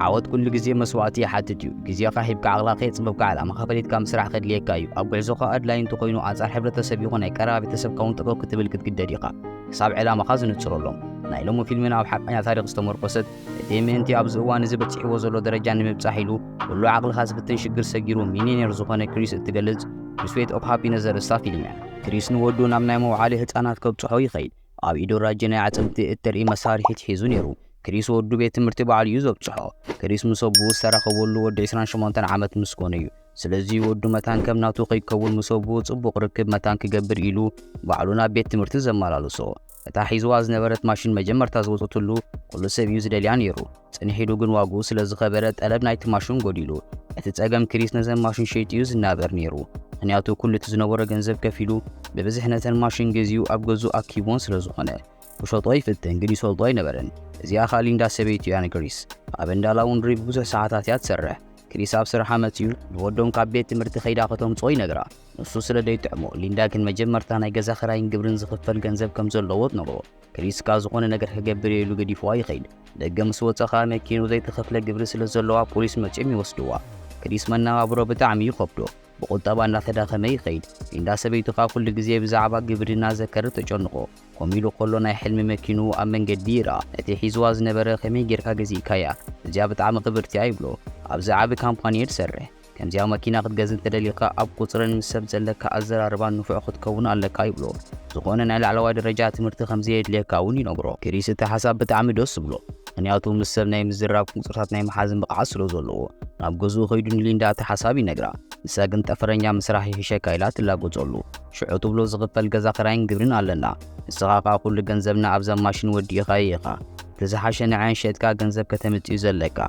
عوض كل جزية مسواتي حتتيو جزية قاحب كعلاقة صبب كعلا ما خبرت كام سرعة خد ليه كايو أبو زوقا أدلاين تقينو أزار حبرة تسبيقون أي كرا بتسب كون تقو كتب الكت دقيقة حساب علامة خازن تشرلهم نايلوم فيلمنا وحق أنا تاريخ استمر قصد تيمي انتي أبزوان زبط حوزلو درجة نمبصاحيلو ولو عقل خاص بتنشجر سجيرو منين يرزقنا كريس التجلز بسويت أب هابي نظر استافيلنا كريس نودو نامنا مو عليه أنا تكبت حوي خيل أو إيدو راجنا عتمت الترقي مسار حيزون يرو كريس ودو بيت مرتبة على يوزب تشحو كريس مصبو سرخ بولو ود 20 شمونتن عامت مسكونيو سلازي ودو متان كم ناتو قيكون مصبو صبو ركب متان كجبر إلو بعلونا بيت مرتزم مالالوسو اتا حيزواز نبرت ماشين مجمرتا زوتولو كل سب يوز دليان يرو صنيحيدو ግን ዋጉ ስለዚ خبرت طلب ናይቲ ማሽን ጎዲሉ እቲ ጸገም ክሪስ ነዘን ማሽን ሸይጥ ዩዝ እናበር ነይሩ ምክንያቱ ኩሉ ትዝነበረ ገንዘብ ከፊሉ በብዝሕ ነተን ማሽን ገዚኡ ኣብ ገዙ ኣኪቦን ስለዝኾነ ውሸጦ ይፍትን ግን ይሰልጦ አይነበረን እዚኣ ኻሊ እንዳሰበይቱ ያን ክሪስ ኣብ እንዳላውን ሪብ ብዙሕ ሰዓታት ያ ትሰርሕ ክሪስ ኣብ ስራሕ መፅዩ ንወዶም ካብ ቤት ትምህርቲ ኸይዳ ከተምፅኦ ይነግራ ንሱ ስለ ደይጥዕሞ ሊንዳ ግን መጀመርታ ናይ ገዛ ኽራይን ግብርን ዝኽፈል ገንዘብ ከም ዘለዎ ትነግሮ ክሪስ ካ ዝኾነ ነገር ከገብር ኢሉ ገዲፍዋ ይኸይድ ደገ ምስ ወፀኻ መኪኑ ዘይተኸፍለ ግብሪ ስለ ዘለዋ ፖሊስ መፅኦም ይወስድዋ ክሪስ መነባብሮ ብጣዕሚ ይኸብዶ بقطبا እናተዳኸመ ይኸይድ ሊንዳ ሰበይቱ ኻ ኩሉ ግዜ ብዛዕባ ግብርና ዘከር ተጨንቆ ኮሚሉ ኮሎ ናይ ሕልሚ መኪኑ ኣብ መንገዲ ይራ እቲ ሒዝዋ ዝነበረ ከመይ ጌርካ ገዚእካያ እዚኣ ብጣዕሚ ክብርቲ ይብሎ ኣብዚ ዓቢ ካምፓኒ ይሰርሕ ከምዚያ መኪና ክትገዝእ ተደሊኻ ኣብ ቁፅርን ምስ ሰብ ዘለካ ኣዘራርባ ንፉዕ ክትከውን ኣለካ ይብሎ ዝኾነ ናይ ላዕለዋይ ደረጃ ትምህርቲ ከምዚ የድልየካ እውን ይነግሮ ክሪስ እቲ ሓሳብ ብጣዕሚ ደስ ብሎ ምክንያቱ ምስ ሰብ ናይ ምዝራብ ቁፅርታት ናይ መሓዝን ብቕዓት ስለ ዘለዎ ናብ ገዝኡ ኸይዱ ንሊንዳ እቲ ሓሳብ ይነግራ ንሳ ግን ጠፈረኛ ምስራሕ ይሕሸካ ኢላ ትላጎፀሉ ሽዑ ትብሎ ዝኽፈል ገዛ ኽራይን ግብርን ኣለና ንስኻ ኻ ኩሉ ገንዘብና ኣብዛ ማሽን ወዲእኻ ኢኻ ተዝሓሸ ንዓይን ሸጥካ ገንዘብ ከተምፅኡ ዘለካ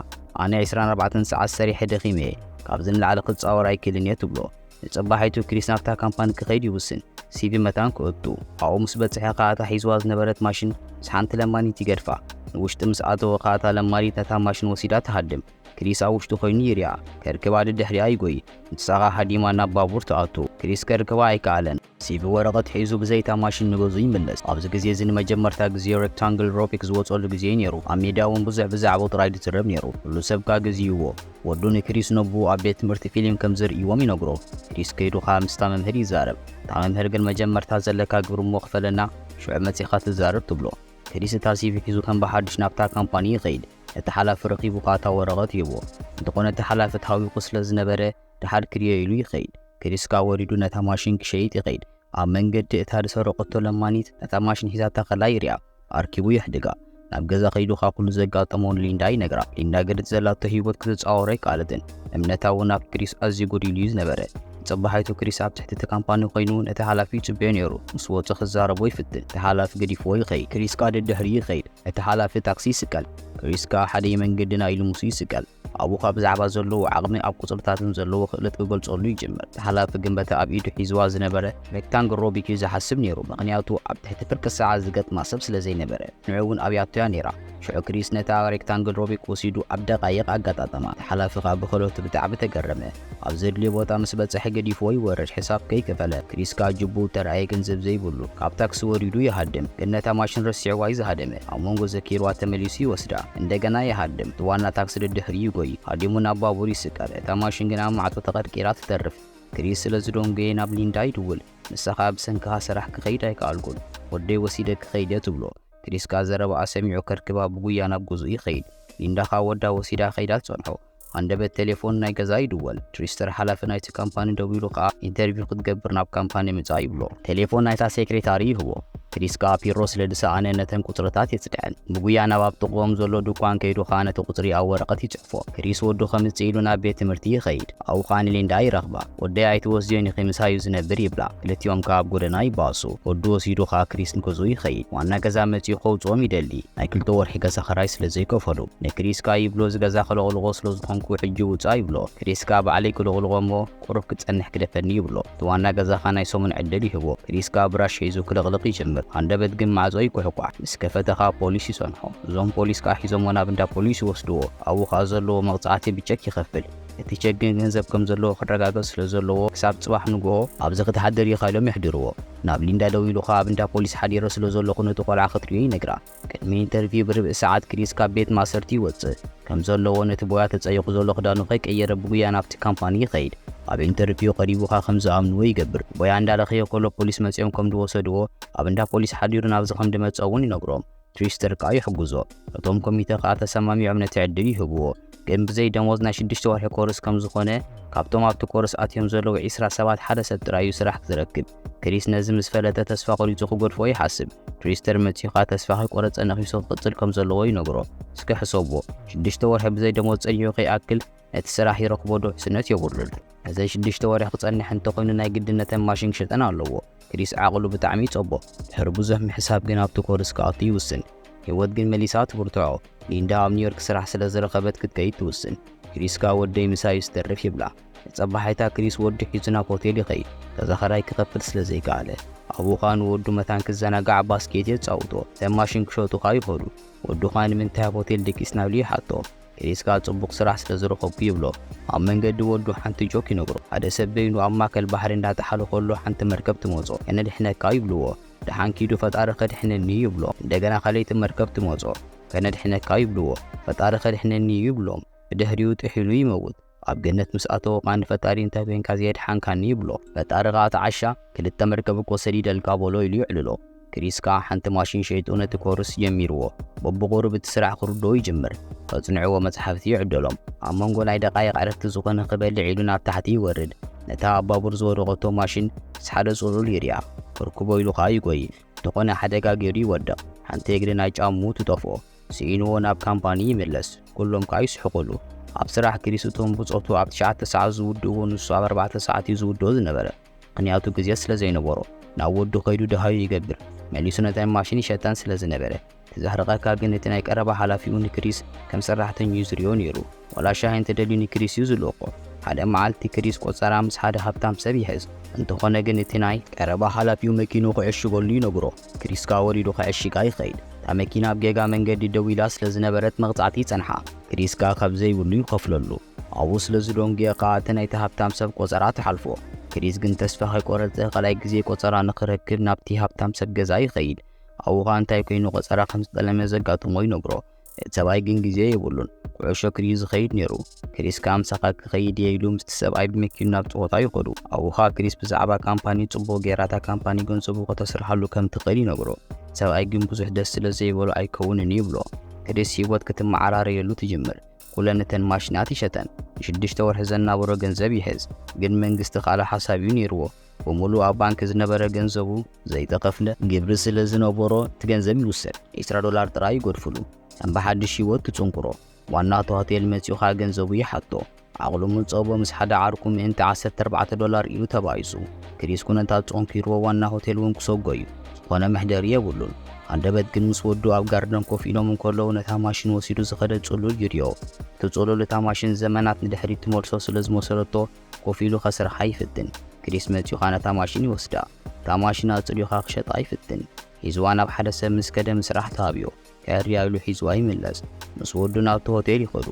ኣነ 24 ሰዓት ሰሪሐ ደኺመ ካብዚ ንላዕሊ ክትፃወር ኣይክእልን እየ ትብሎ ንፅባሒቱ ክሪስ ናብታ ካምፓኒ ክኸይድ ይውስን ሲቪ መታን ክእቱ ኣብኡ ምስ በፅሐ ኸ እታ ሒዝዋ ዝነበረት ማሽን ምስ ሓንቲ ለማኒት ይገድፋ ንውሽጢ ምስ ኣተወ ኸ እታ ለማኒት ነታ ማሽን ወሲዳ ትሃድም ክሪስ ኣብ ውሽጡ ኮይኑ ይርያ ከርክባ ድሕሪያ ይጎይ ንሳኻ ሃዲማ ናብ ባቡር ተኣቱ ክሪስ ከርክባ ኣይከኣለን ሲቪ ወረቐት ሒዙ ብዘይታ ማሽን ንገዙ ይምለስ ኣብዚ ግዜ እዚ ንመጀመርታ ግዜ ሬክታንግል ሮቢክ ዝወፀሉ ግዜ ነይሩ ኣብ ሜዳ እውን ብዙሕ ብዛዕባ ጥራይ ዝዝረብ ነይሩ ኩሉ ሰብ ካ ግዝይዎ ወዱ ንክሪስ ነቡ ኣብ ቤት ትምህርቲ ፊልም ከም ዝርእይዎም ይነግሮ ክሪስ ከይዱ ኻ ምስታ መምህር ይዛረብ እታ መምህር ግን መጀመርታ ዘለካ ግብሪ ሞ ክፈለና ሽዑ መፂኻ ትዛረብ ትብሎ ክሪስ እታ ሲቪ ሒዙ ከም ብሓድሽ ናብታ ካምፓኒ ይኸይድ እቲ ሓላፊ ረኺቡ ኻታ ወረቐት ይቦ እንተኾነ እቲ ሓላፊ ታዊቑ ስለ ዝነበረ ድሓር ክርዮ ኢሉ ይኸይድ ክሪስ ካ ወሪዱ ነታ ማሽን ክሸይጥ ይኸይድ ኣብ መንገዲ እታ ዝሰረቐቶ ለማኒት ነታ ማሽን ሒዛታ ኸላ ይርያ ኣርኪቡ ይሕድጋ ናብ ገዛ ኸይዱ ኻ ኩሉ ዘጋጠመውን ሊንዳ ይነግራ ሊንዳ ገድት ዘላቶ ሂወት ክትፃወረ ኣይከኣለትን እምነታ እውን ኣብ ክሪስ ኣዝዩ ጎዲሉ እዩ ዝነበረ ጽባሕይቱ ክሪስ ኣብ ትሕቲ እቲ ካምፓኒ ኮይኑ ነቲ ሓላፊ ይፅበዮ ነይሩ ምስ ወፁ ክዛረቦ ይፍትን እቲ ሓላፊ ገዲፍዎ ይኸይድ ክሪስ ካ ድድሕሪ ይኸይድ እቲ ሓላፊ ታክሲ ይስቀል ክሪስ ካ ሓደ መንገድና ኢሉ ሙሱ ይስቀል ኣብኡ ኻ ብዛዕባ ዘለዎ ዓቕሚ ኣብ ቁፅርታትን ዘለዎ ክእለት ክገልፀሉ ይጅምር እቲ ሓላፊ ግን በቲ ኣብ ኢዱ ሒዝዋ ዝነበረ ሬክታንግል ሮቢክ እዩ ዝሓስብ ነይሩ ምክንያቱ ኣብ ትሕቲ ፍርቂ ሰዓት ዝገጥማ ሰብ ስለ ዘይነበረ ንዑ እውን ኣብያቶያ ነይራ ሽዑ ክሪስ ነታ ሬክታንግል ሮቢክ ወሲዱ ኣብ ደቓይቕ ኣጋጣጠማ እቲ ሓላፊ ኻ ብክእለቱ ብጣዕሚ ተገረመ ኣብ ዘድልዮ ቦታ ምስ በፅሐ ገዲፍዎ ይወርድ ሒሳብ ከይከፈለ ክሪስ ካ ጅቡ ተረኣየ ገንዘብ ዘይብሉ ካብ ታክሲ ወሪዱ ይሃድም ግን ነታ ማሽን ረሲዕዋ ይዝሃደመ ኣብ መንጎ ዘኪርዋ ተመሊሱ ይወስዳ እንደገና ይሃድም እቲ ዋና ታክሲ ድድሕሪ ይጎይ ሃዲሙ ናብ ባቡር ይስቀል እታ ማሽን ግን ኣብ ማዕፆ ተቐርቂራ ትተርፍ ክሪስ ስለዝደንገየ ናብ ሊንዳ ይድውል ንስኻ ብሰንኪኻ ስራሕ ክኸይድ ኣይከኣልኩን ወደይ ወሲደ ክኸይደ ትብሎ ክሪስ ካ ዘረባኣ ሰሚዑ ከርክባ ብጉያ ናብ ገዝኡ ይኸይድ ሊንዳ ኻ ወዳ ወሲዳ ኸይዳ ትፀንሖ አንደበት ቴሌፎን ናይ ገዛ ይድወል ትሪስተር ሓላፊ ናይቲ ካምፓኒ ደው ኢሉ ኸኣ ኢንተርቪው ክትገብር ናብ ካምፓኒ ምፃ ይብሎ ቴሌፎን ናይታ ሴክሬታሪ ይህቦ ክሪስ ካ ቢሮ ስለ ድሰኣነ ነተን ቁፅርታት የፅድዐን ብጉያ ናብ ኣብ ጥቕኦም ዘሎ ድኳን ከይዱ ኸኣ ነቲ ቁፅሪ ኣብ ወረቐት ይፅሕፎ ክሪስ ወዱ ከምፅእ ኢሉ ናብ ቤት ትምህርቲ ይኸይድ ኣብኡ ኸኣ ንሊንዳ ይረኽባ ወደይ ኣይትወስድዮን ኢኺ ምሳዩ ዝነብር ይብላ ክልቲኦም ካ ኣብ ጎደና ይባእሱ ወዱ ወሲዱ ኸኣ ክሪስ ንገዝኡ ይኸይድ ዋና ገዛ መፂኡ ከውፅኦም ይደሊ ናይ 2 ወርሒ ገዛ ኸራይ ስለ ዘይከፈሉ ንክሪስ ካ ይብሎ ዝገዛ ክለቕልቆ ስለ ዝኾንኩ ሕጂ ውፃ ይብሎ ክሪስ ካ ባዕለይ ክለቕልቆ እሞ ቁሩብ ክፀንሕ ክደፈኒ ይብሎ እቲ ዋና ገዛኻ ናይ ሰሙን ዕድል ይህቦ ክሪስ ካ ብራሽ ሒዙ ክለቕልቕ ይጅምር አንደበት ግን ማዕጾ ይኩሕቋዕ ምስ ከፈተኻ ፖሊስ ይሰንሖ እዞም ፖሊስ ካ ሒዞሞ ናብ እንዳ ፖሊስ ይወስድዎ ኣብኡ ኸኣ ዘለዎ መቕፃዕቲ ብቸክ ይኸፍል እቲ ቸግን ገንዘብ ከም ዘለዎ ክረጋገጽ ስለ ዘለዎ ክሳብ ጽባሕ ንግሆ ኣብዚ ክትሓድር ኢኻ ኢሎም ይሕድርዎ። ናብ ሊንዳ ደው ኢሉ ከዓ ኣብ እንዳ ፖሊስ ሓዲረ ስለ ዘሎ ነቲ ቆልዓ ክትሪኦ ይነግራ። ቅድሚ ኢንተርቪው ብርብዕ ሰዓት ክሪስ ካብ ቤት ማሰርቲ ይወፅእ ከም ዘለዎ ነቲ ቦያ ተጸይቑ ዘሎ ክዳኑ ከይቀየረ ብጉያ ናብቲ ካምፓኒ ይኸይድ። ኣብ ኢንተርቪው ቀሪቡኻ ከም ዝኣምንዎ ይገብር። ቦያ እንዳለኸዮ ከሎ ፖሊስ መጺኦም ከም ዝወሰድዎ ኣብ እንዳ ፖሊስ ሓዲሩ ናብዚ ከም ዝመጸ እውን ይነግሮም። ትሪስተር ከዓ ይሕጉዞ። እቶም ኮሚቴ ከዓ ተሰማሚዖም ነቲ ዕድል ይህብዎ። ግን ብዘይ ደሞዝ ናይ 6 ወርሒ ኮርስ ከም ዝኾነ ካብቶም ኣብቲ ኮርስ ኣትዮም ዘለዉ 20 ሰባት ሓደ ሰብ ጥራይ እዩ ስራሕ ዝረክብ። ክሪስ ነዚ ምስ ፈለጠ ተስፋ ቆሪጹ ክጎድፎ ይሓስብ። ትሪስተር መጺኡ ከዓ ተስፋ ከይቆረጸ ነኺሱ ክቅጽል ከም ዘለዎ ይነግሮ። እስኪ ሕሰብዎ 6 ወርሒ ብዘይ ደሞዝ ጸኒሑ ከይኣክል ነቲ ስራሕ ይረክቦ ዶ ሕስነት የብሉን። እዚ 6 ወርሒ ክጸንሕ እንተኮይኑ ናይ ግድነተን ማሽን ክሸጠን ኣለዎ። ክሪስ ዓቕሉ ብጣዕሚ ይጸቦ። ድሕሪ ብዙሕ ምሕሳብ ግን ኣብቲ ኮርስ ክኣቱ ይውስን። ህይወት ግን መሊሳ ትብርትዖ። ሊንዳ ኣብ ኒውዮርክ ስራሕ ስለ ዝረኸበት ክትከይድ ትውስን። ክሪስ ከዓ ወደይ ምሳዩ ዝተርፍ ይብላ። ፀባሓይታ ክሪስ ወዲ ሒዙ ናብ ሆቴል ይኸይድ። ተዘኸራይ ክኸፍል ስለ ዘይከኣለ ኣብኡ ከዓ ንወዱ መታን ክዘናጋዕ ባስኬት የጻውቶ። እቶም ማሽን ክሸጡ ከዓ ይኸዱ። ወዱ ከዓ ንምንታይ ኣብ ሆቴል ደቂስና ኢሉ ይሓቶ። ክሪስ ከዓ ጽቡቕ ስራሕ ስለ ዝረኸብኩ ይብሎ። ኣብ መንገዲ ወዱ ሓንቲ ጆክ ይነግሮ። ሓደ ሰብ በይኑ ኣብ ማእከል ባሕሪ እንዳተሓለ ከሎ ሓንቲ መርከብ ትመጾ። ከነድሕነካ ይብልዎ። ድሓን ኪዱ ፈጣሪ ከድሕነኒ ይብሎ። እንደገና ካልአይቲ መርከብ ትመጾ። ከነድሕነካ ይብልዎ። ፈጣሪ ከድሕነኒ ይብሎም። ብድሕሪኡ ጥሒሉ ይመውት። ኣብ ገነት ምስ ኣተወ ቃኒ ፈጣሪ እንታይ ኮይንካ ዘየድሓንካኒ ይብሎ። ፈጣሪ ከዓ ተዓሻ ክልተ መርከብ እኮ ሰዲደልካ በሎ ኢሉ ይዕልሎ። ክሪስ ከዓ ሓንቲ ማሽን ሸይጡ ነቲ ኮርስ ጀሚርዎ። በብቑሩብ እቲ ስራሕ ክርድኦ ይጅምር። ከጽንዕዎ መጽሓፍቲ ይዕደሎም። ኣብ መንጎ ናይ ደቃይቕ ዕረፍቲ ዝኾነ ክበልዕ ኢሉ ናብ ታሕቲ ይወርድ። ነታ ኣብ ባቡር ዝወደቐቶ ማሽን ምስ ሓደ ጽሉል ይርያ። ክርክቦ ኢሉ ከዓ ይጎይ። ዝኾነ ሓደጋ ገይሩ ይወድቕ። ሓንቲ እግሪ ናይ ጫሙ ትጠፍኦ። ስኢንዎ ናብ ካምፓኒ ይምለስ። ኩሎም ከዓ ይስሕቁሉ። ኣብ ስራሕ ክሪስ እቶም ብጾቱ ኣብ 9 ሰዓት ዝውድእዎ ንሱ ኣብ 4 ሰዓት እዩ ዝውድኦ ዝነበረ። ምክንያቱ ግዜ ስለ ዘይነበሮ ናብ ወዱ ከይዱ ደሃዩ ይገብር። መሊሱ ነታይ ማሽን ይሸጠን ስለ ዝነበረ ትዛሕርቐካ ግን እቲ ናይ ቀረባ ሓላፊኡ ንክሪስ ከም ሰራሕተኛ እዩ ዝርዮ ነይሩ። ዋላ ሻሂ እንተደልዩ ንክሪስ እዩ ዝልእኮ። ሓደ መዓልቲ ክሪስ ቆፀራ ምስ ሓደ ሃብታም ሰብ ይሕዝ። እንተኾነ ግን እቲ ናይ ቀረባ ሓላፊኡ መኪኑ ክዕሽገሉ ይነግሮ። ክሪስ ከዓ ወሪዱ ክዕሽጋ ይኸይድ። እታ መኪና ኣብ ጌጋ መንገዲ ደው ኢላ ስለ ዝነበረት መቕጻዕቲ ይጸንሓ። ክሪስ ከዓ ካብ ዘይብሉ ይኸፍለሉ። ኣብኡ ስለ ዝደንግየ ከዓ እቲ ናይቲ ሃብታም ሰብ ቆፀራ ተሓልፎ። ክሪስ ግን ተስፋ ከይቆረፀ ካልኣይ ግዜ ቆፀራ ንኽረክብ ናብቲ ሃብታም ሰብ ገዛ ይኸይድ። ኣብኡ ከዓ እንታይ ኮይኑ ቆፀራ ከም ዝጠለመ ዘጋጥሞ ይነግሮ። እቲ ሰብኣይ ግን ግዜ የብሉን። ኩዕሾ ክሪስ ዝኸይድ ነይሩ። ክሪስ ከዓ ምሳኻ ክኸይድ እየ ኢሉ ምስቲ ሰብኣይ ብመኪኑ ናብ ፀወታ ይኸዱ። ኣብኡ ከዓ ክሪስ ብዛዕባ ካምፓኒ ጽቡቕ ጌራታ ካምፓኒ ገንዘቡ ከተስርሓሉ ከም ትኽእል ይነግሮ። ሰብኣይ ግን ብዙሕ ደስ ስለ ዘይበሎ ኣይከውንን ይብሎ። ክሪስ ህይወት ክትመዓራረየሉ ትጅምር። ኩለን እተን ማሽናት ይሸጠን። ን6 ወርሒ ዘናብሮ ገንዘብ ይሕዝ። ግን መንግስቲ ካልእ ሓሳብ እዩ ነይርዎ። ብምሉእ ኣብ ባንኪ ዝነበረ ገንዘቡ ዘይተኸፍለ ግብሪ ስለ ዝነበሮ እቲ ገንዘብ ይውሰድ። $20 ጥራይ ይጎድፍሉ። ከም ብሓድሽ ህይወት ትጽንኩሮ። ዋና ሆቴል መጺኡ ከዓ ገንዘቡ ይሓቶ። ዓቕሉ ምንጸቦ ምስ ሓደ ዓርኩ $114 ኢሉ ተባይሱ። ክሪስ ኩነታት ጸንኪርዎ ዋና ሆቴል እውን ክሰጎ እዩ። ዝኾነ መሕደሪ የብሉን። አንደበት ግን ምስ ወዱ ኣብ ጋርደን ኮፍ ኢሎም እንከለዉ ነታ ማሽን ወሲዱ ዝኸደ ጽሉል ይርዮ። እቲ ጽሉል እታ ማሽን ዘመናት ንድሕሪት ትመልሶ ስለ ዝመሰለቶ ኮፍ ኢሉ ከስርሓ ይፍትን። ክሪስ መጺኡ ከዓ ነታ ማሽን ይወስዳ። እታ ማሽን ኣጽልዩኻ ክሸጣ ይፍትን። ሒዝዋ ናብ ሓደ ሰብ ምስ ከደ ምስራሕ ተሃብዮ። ከዕርያ ኢሉ ሒዝዋ ይምለስ። ምስ ወዱ ናብቲ ሆቴል ይኸዱ።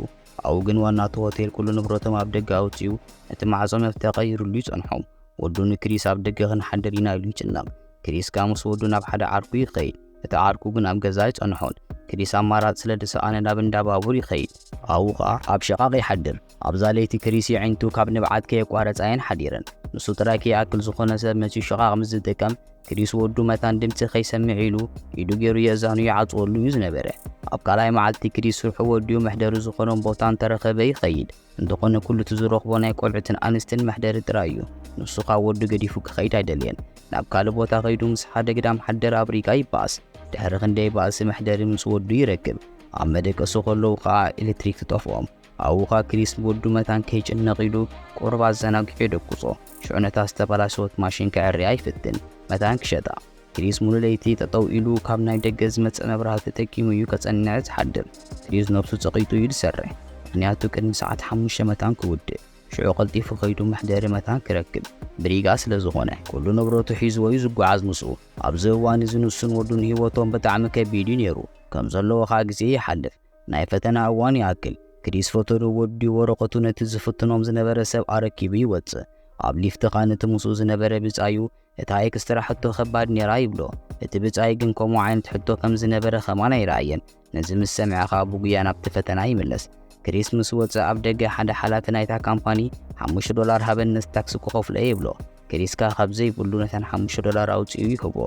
ኣብኡ ግን ዋናቱ ሆቴል ኩሉ ንብረቶም ኣብ ደገ ኣውፂኡ እቲ ማዕጾ መፍትሒ ቀይሩሉ ይጸንሖም። ወዱ ንክሪስ ኣብ ደገ ክንሓድር ኢና ኢሉ ይጭነቕ። ክሪስ ከዓ ምስ ወዱ ናብ ሓደ ዓርኩ ይኸይድ። እቲ ዓርኩ ግን ኣብ ገዛ ይጸንሖን። ክሪስ ኣማራጽ ስለ ድሰኣነ ናብ እንዳ ባቡር ይኸይድ። ኣብኡ ከዓ ኣብ ሸቓቕ ይሓድር። ኣብዛ ለይቲ ክሪስ ይዕንቱ ካብ ንብዓት ከየቋረፀ ሓዲረን። ንሱ ጥራይ ከይኣክል ዝኾነ ሰብ መጺኡ ሸቓቕ ምስ ዝጥቀም ክሪስ ወዱ መታን ድምፂ ከይሰምዕ ኢሉ ኢዱ ገይሩ የእዛኑ ይዓጽወሉ እዩ ዝነበረ። ኣብ ካልኣይ መዓልቲ ክሪስ ስርሑ ወዲኡ መሕደሪ ዝኾኖም ቦታ እንተረኸበ ይኸይድ። እንተኾነ ኩሉ እቲ ዝረኽቦ ናይ ቆልዑትን ኣንስትን መሕደሪ ጥራይ እዩ። ንሱ ከዓ ወዱ ገዲፉ ክኸይድ ኣይደልየን። ናብ ካልእ ቦታ ከይዱ ምስ ሓደ ግዳም ሓደር ኣብ ሪጋ ይበኣስ። ድሕሪ ክንደይ ባእሲ መሕደሪ ምስ ወዱ ይረክብ። ኣብ መደቀሱ ከለዉ ከዓ ኤሌክትሪክ ትጠፍኦም። ኣብኡ ከዓ ክሪስ ወዱ መታን ከይጭነቕ ኢሉ ቁርባ ኣዘናጊሑ የደቁጾ። ሽዑ ነታ ዝተበላሸወት ማሽን ከዕርያ ይፍትን። መታን ክሸጣ ክሪስ ሙሉእ ለይቲ ጠጠው ኢሉ ካብ ናይ ደገ ዝመጽእ መብራህቲ ተጠቂሙ እዩ ከጸንዕ ዝሓድር። ክሪስ ነብሱ ጸቒጡ እዩ ዝሰርሕ። ምክንያቱ ቅድሚ ሰዓት 5 መታን ክውድእ። ሽዑ ቀልጢፉ ከይዱ መሕደሪ መታን ክረክብ። ብሪጋ ስለ ዝኾነ ኩሉ ንብረቱ ሒዝዎ እዩ ዝጓዓዝ ምስኡ። ኣብዚ እዋን እዚ ንሱን ወዱን ህይወቶም ብጣዕሚ ከቢድ እዩ ነይሩ። ከም ዘለዎ ከዓ ግዜ ይሓልፍ። ናይ ፈተና እዋን ይኣክል። ክሪስ ፎቶሩ ወዲ ወረቐቱ ነቲ ዝፍትኖም ዝነበረ ሰብ ኣረኪቡ ይወፅእ ኣብ ሊፍቲ ኻነቲ ምስኡ ዝነበረ ብጻዩ እታ ኤክስትራ ሕቶ ከባድ ነይራ ይብሎ እቲ ብጻይ ግን ከምኡ ዓይነት ሕቶ ከም ዝነበረ ኸማን ኣይረኣየን ነዚ ምስ ሰምዐኻ ብጉያ ናብቲ ፈተና ይምለስ ክሪስ ምስ ወፅእ ኣብ ደገ ሓደ ሓላፊ ናይታ ካምፓኒ $5 ሃበነስ ታክሲ ክኸፍሎ ይብሎ ክሪስካ ካብ ዘይብሉ ነተን $5 ኣውፅኡ ይህቦ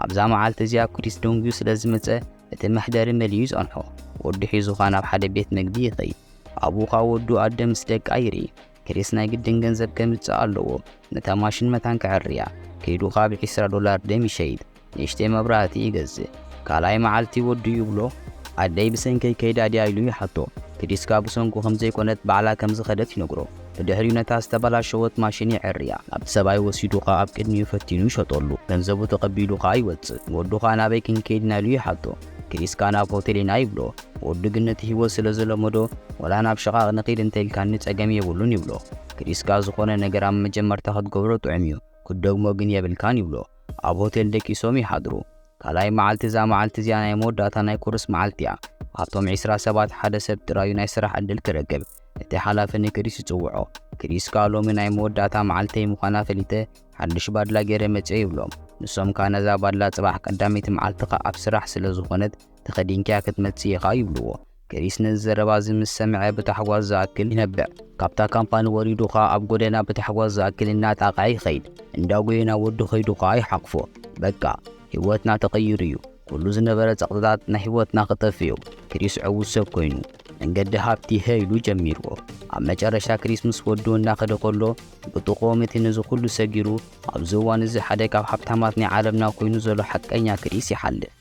ኣብዛ መዓልቲ እዚኣ ክሪስ ደንጊዩ ስለ ዝመፀ እቲ መሕደሪ መሊዩ ይጸንሖ ወዲ ሒዙኻ ናብ ሓደ ቤት መግቢ ይኸይድ ኣቡኻ ወዱ ኣደ ምስ ደቃ ይርኢ ክሪስ ናይ ግድን ገንዘብ ከምፅእ ኣለዎ ነታ ማሽን መታን ክዕርያ ከይዱ ካብ $20 ደም ይሸይድ ንእሽተይ መብራህቲ ይገዝእ ካልኣይ መዓልቲ ወዱ ይብሎ ኣደይ ብሰንከይ ከይዳ ድያ ኢሉ ይሓቶ ክሪስካ ብሰንኩ ከምዘይኮነት ባዕላ ከም ዝኸደት ይነግሮ ብድሕሪኡ ነታ ዝተበላሸወት ማሽን ይዕርያ ናብቲ ሰብኣይ ወሲዱኻ ኣብ ቅድሚኡ ፈቲኑ ይሸጠሉ ገንዘቡ ተቐቢሉኻ ይወፅእ ወዱኻ ናበይ ክንከይድና ኢሉ ይሓቶ ክሪስካ ናብ ሆቴል ኢና ይብሎ ወዱ ግን ነቲ ህይወት ስለ ዘለመዶ ወላ ናብ ሸቓቕ ንኺድ እንተኢልካኒ ፀገም የብሉን ይብሎ ክሪስካ ዝኾነ ነገር ኣብ መጀመርታ ክትገብሮ ጥዑም እዩ ክደግሞ ግን የብልካን ይብሎ ኣብ ሆቴል ደቂሶም ይሓድሩ ካልኣይ መዓልቲ እዛ መዓልቲ እዚኣ ናይ መወዳእታ ናይ ኩርስ መዓልቲ እያ ካብቶም 20 ሰባት ሓደ ሰብ ጥራዩ ናይ ስራሕ ዕድል ክረክብ እቲ ሓላፊ ንክሪስ ይፅውዖ ክሪስካ ሎሚ ናይ መወዳእታ መዓልተይ ምዃና ፈሊተ ሓድሽ ባድላ ገይረ መፀ ይብሎም ንሶም ካ ነዛ ባድላ ጽባሕ ቀዳመይቲ መዓልትኻ ኣብ ስራሕ ስለ ዝኾነት ተኸዲንክያ ክትመጽእ ኢኻ ይብልዎ ክሪስ ነዚ ዘረባ ምስ ሰምዐ ብታሕጓስ ዝኣክል ይነብዕ ካብታ ካምፓኒ ወሪዱኻ ኣብ ጎደና ብታሕጓስ ዝኣክል እናጣቓ ይኸይድ እንዳጎየና ወዱ ኸይዱኻ ይሓቕፎ በቃ ህይወትና ተቐይሩ እዩ ኩሉ ዝነበረ ጸቕጥታት ናይ ህይወትና ክጠፍ እዩ ክሪስ ዕዉት ሰብ ኮይኑ መንገዲ ሃብቲ ሄይሉ ጀሚርዎ ኣብ መጨረሻ ክሪስ ምስ ወዱ እናኸደ ከሎ ብጥቖም እቲ ነዚ ኩሉ ሰጊሩ ኣብዚ እዋን እዚ ሓደ ካብ ሃብታማት ናይ ዓለምና ኮይኑ ዘሎ ሓቀኛ ክሪስ ይሓልፍ